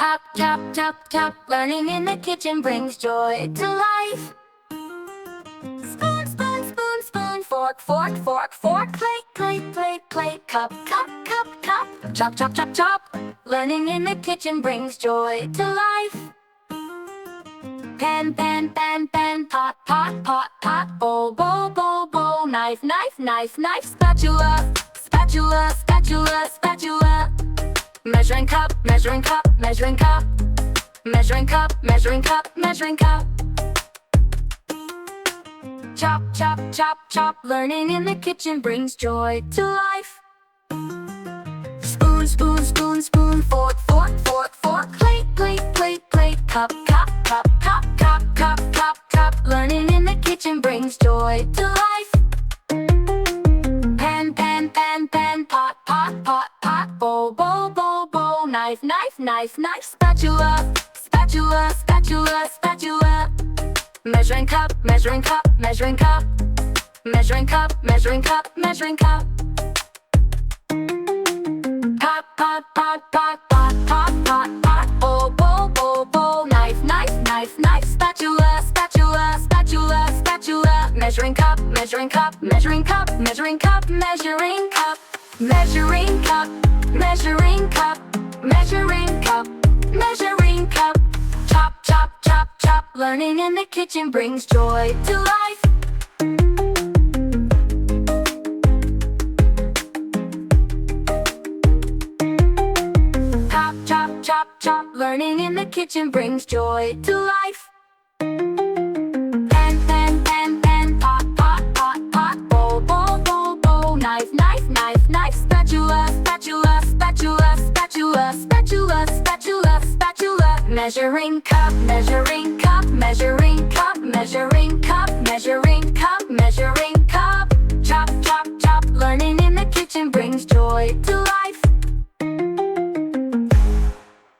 Tap, tap, tap, tap, learning in the kitchen brings joy to life. Spoon, spoon, spoon, spoon, fork, fork, fork, fork, plate, plate, plate, plate, cup, cup, cup, cup. Chop, chop, chop, chop, learning in the kitchen brings joy to life. Pan, pan, pan, pan, pot, pot, pot, pot, bowl, bowl, bowl, bowl, knife, knife, knife, knife, spatula, spatula, spatula, spatula. Measuring cup, measuring cup, measuring cup, measuring cup, measuring cup, measuring cup. Chop, chop, chop, chop, learning in the kitchen brings joy to life. Spoon, spoon, spoon, spoon, fork, fork, fork, fork, plate, plate, plate, plate, cup, cup, cup, cup, cup, cup, cup, cup, learning in the kitchen brings joy to life. Pan, pan, pan, pan, pot, pot, pot, pot, bowl, bowl, bowl, bowl, knife, knife, knife, knife, spatula, spatula, spatula, spatula. Measuring cup, measuring cup, measuring cup, measuring cup, measuring cup, measuring cup. Pot, pot, pot, pot, pot, pot, pot, pot, bowl, bowl, bowl, bowl, knife, knife, knife, knife, spatula, spatula, spatula, spatula. Measuring cup, measuring cup, measuring cup, measuring cup, measuring cup, measuring cup, measuring cup, measuring cup, measuring cup. Chop, chop, chop, chop, learning in the kitchen brings joy to life. Chop, chop, chop, chop, learning in the kitchen brings joy to life. Pan, pan, pan, pan, pot, pot, pot, pot, bowl, bowl, bowl, bowl, knife, knife, knife, knife, spatula, spatula, spatula, spatula, spatula, spatula, spatula. Measuring cup, measuring cup, measuring cup, measuring cup, measuring cup, measuring cup. Chop, chop, chop, learning in the kitchen brings joy to life.